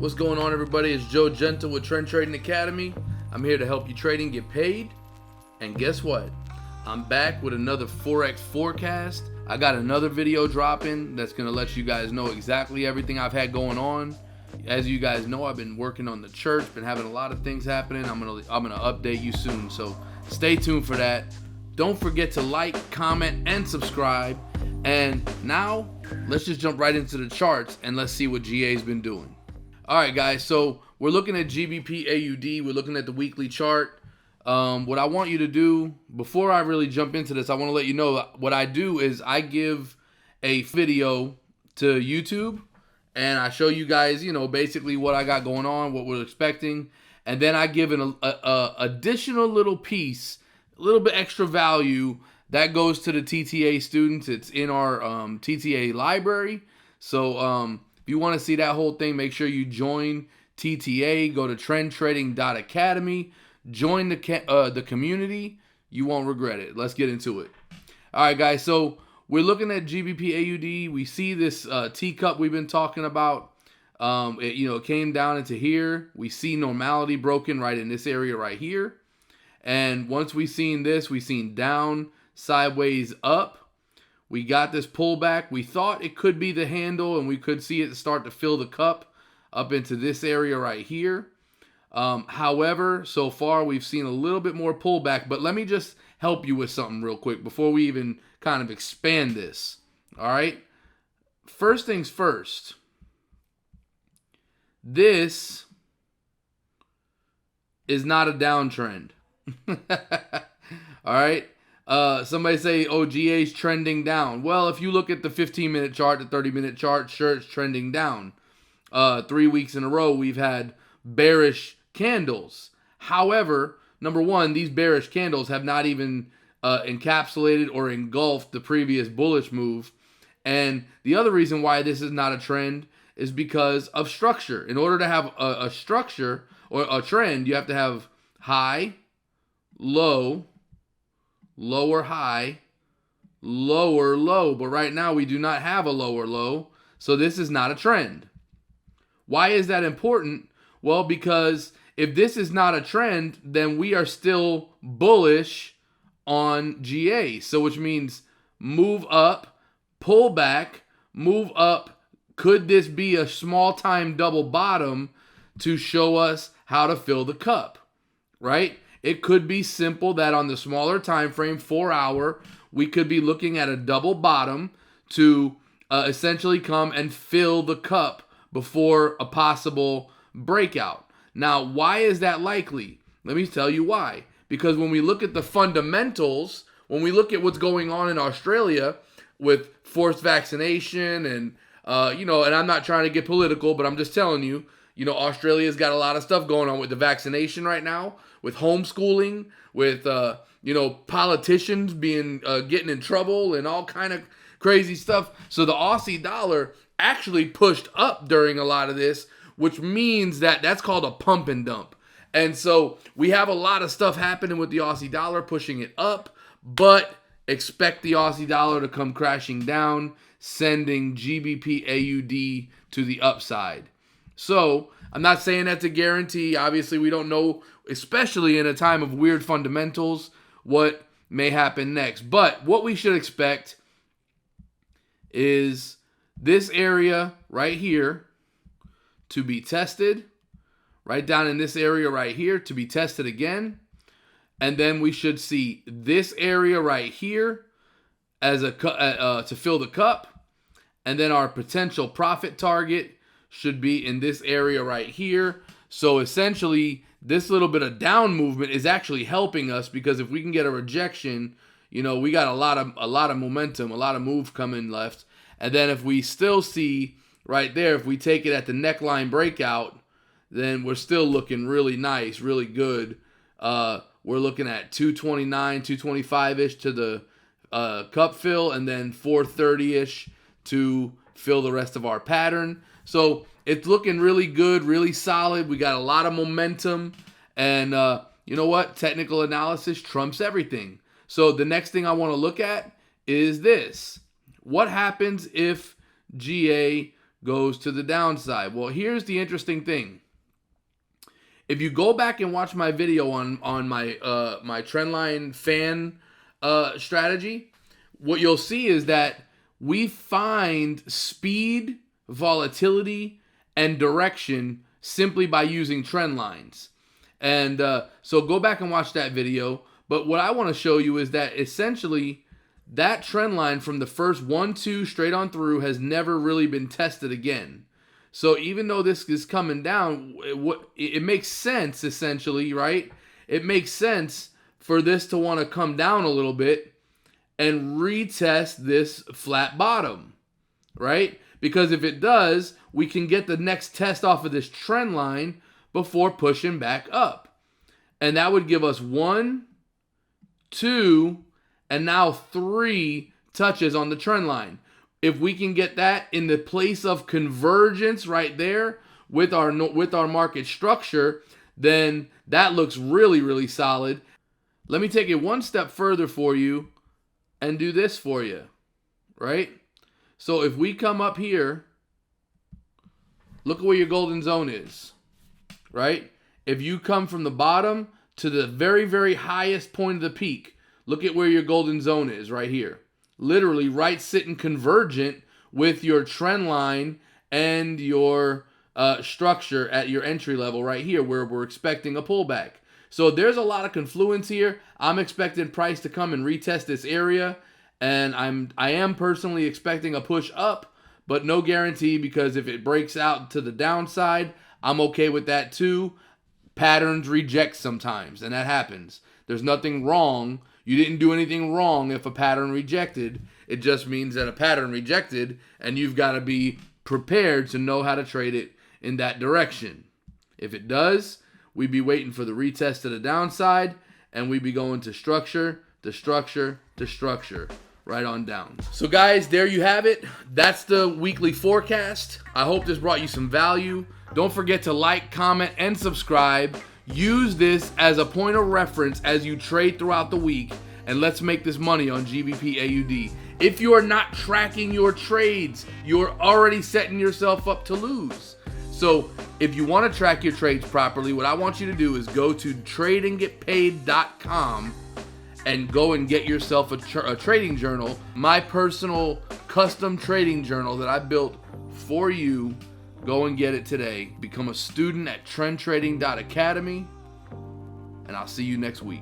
What's going on, everybody? It's Joe Giunta with Trend Trading Academy. I'm here to help you trade and get paid. And guess what? I'm back with another Forex Forecast. I got another video dropping that's going to let you guys know exactly everything I've had going on. As you guys know, I've been working on the church, been having a lot of things happening. I'm gonna update you soon, so stay tuned for that. Don't forget to like, comment, and subscribe. And now, let's just jump right into the charts and let's see what GA's been doing. All right, guys, so we're looking at GBPAUD. We're looking at the weekly chart. What I want you to do, before I really jump into this, I want to let you know what I do is I give a video to YouTube, and I show you guys, basically what I got going on, what we're expecting, and then I give an additional little piece, a little bit extra value that goes to the TTA students. It's in our TTA library. So if you want to see that whole thing, make sure you join TTA. Go to trendtrading.academy. Join the community. You won't regret it. Let's get into it. All right, guys. So we're looking at GBPAUD. We see this teacup we've been talking about. It came down into here. We see normality broken right in this area right here. And once we've seen this, we've seen down, sideways, up. We got this pullback. We thought it could be the handle, and we could see it start to fill the cup up into this area right here. However, so far we've seen a little bit more pullback, but let me just help you with something real quick before we even kind of expand this. All right. First things first. This is not a downtrend. All right. Somebody say, oh, GA's trending down. Well, if you look at the 15-minute chart, the 30-minute chart, sure, it's trending down. 3 weeks in a row, we've had bearish candles. However, number one, these bearish candles have not even encapsulated or engulfed the previous bullish move. And the other reason why this is not a trend is because of structure. In order to have a structure or a trend, you have to have high, low, lower high, lower low. But right now we do not have a lower low, so this is not a trend. Why is that important? Well, because if this is not a trend, then we are still bullish on GA. So which means move up, pull back, move up. Could this be a small time double bottom to show us how to fill the cup, right? It could be simple that on the smaller time frame, 4 hour, we could be looking at a double bottom to essentially come and fill the cup before a possible breakout. Now, why is that likely? Let me tell you why. Because when we look at the fundamentals, when we look at what's going on in Australia with forced vaccination and, and I'm not trying to get political, but I'm just telling you, Australia's got a lot of stuff going on with the vaccination right now, with homeschooling, with, politicians getting in trouble and all kind of crazy stuff. So the Aussie dollar actually pushed up during a lot of this, which means that that's called a pump and dump. And so we have a lot of stuff happening with the Aussie dollar, pushing it up, but expect the Aussie dollar to come crashing down, sending GBPAUD to the upside. So I'm not saying that's a guarantee. Obviously, we don't know, especially in a time of weird fundamentals, what may happen next. But what we should expect is this area right here to be tested, right down in this area right here to be tested again. And then we should see this area right here as to fill the cup. And then our potential profit target should be in this area right here. So essentially, this little bit of down movement is actually helping us, because if we can get a rejection, we got a lot of momentum, a lot of move coming left. And then if we still see right there, if we take it at the neckline breakout, then we're still looking really nice, really good. We're looking at 229, 225-ish to the cup fill, and then 430-ish to fill the rest of our pattern. So it's looking really good, really solid. We got a lot of momentum. And you know what? Technical analysis trumps everything. So the next thing I want to look at is this. What happens if GA goes to the downside. Well, here's the interesting thing. If you go back and watch my video on my my Trendline fan strategy, what you'll see is that we find speed, volatility, and direction simply by using trend lines. And so go back and watch that video. But what I want to show you is that essentially that trend line from the first 1, 2 straight on through has never really been tested again. So even though this is coming down, it makes sense essentially, right? It makes sense for this to want to come down a little bit and retest this flat bottom, right? Because if it does, we can get the next test off of this trend line before pushing back up. And that would give us 1, 2, and now 3 touches on the trend line. If we can get that in the place of convergence right there with our market structure, then that looks really, really solid. Let me take it one step further for you and do this for you, right? So if we come up here, look at where your golden zone is, right? If you come from the bottom to the very, very highest point of the peak, look at where your golden zone is right here. Literally right sitting convergent with your trend line and your structure at your entry level right here where we're expecting a pullback. So there's a lot of confluence here. I'm expecting price to come and retest this area, and I am personally expecting a push up, but no guarantee, because if it breaks out to the downside, I'm okay with that too. Patterns reject sometimes, and that happens. There's nothing wrong. You didn't do anything wrong if a pattern rejected. It just means that a pattern rejected, and you've got to be prepared to know how to trade it in that direction. If it does, we'd be waiting for the retest to the downside, and we'd be going to structure, to structure, to structure, right on down. So guys, there you have it. That's the weekly forecast. I hope this brought you some value. Don't forget to like, comment, and subscribe. Use this as a point of reference as you trade throughout the week, and let's make this money on GBPAUD. If you are not tracking your trades, you're already setting yourself up to lose. So if you want to track your trades properly, what I want you to do is go to tradeandgetpaid.com and go and get yourself a trading journal, my personal custom trading journal that I built for you. Go and get it today. Become a student at trendtrading.academy, and I'll see you next week.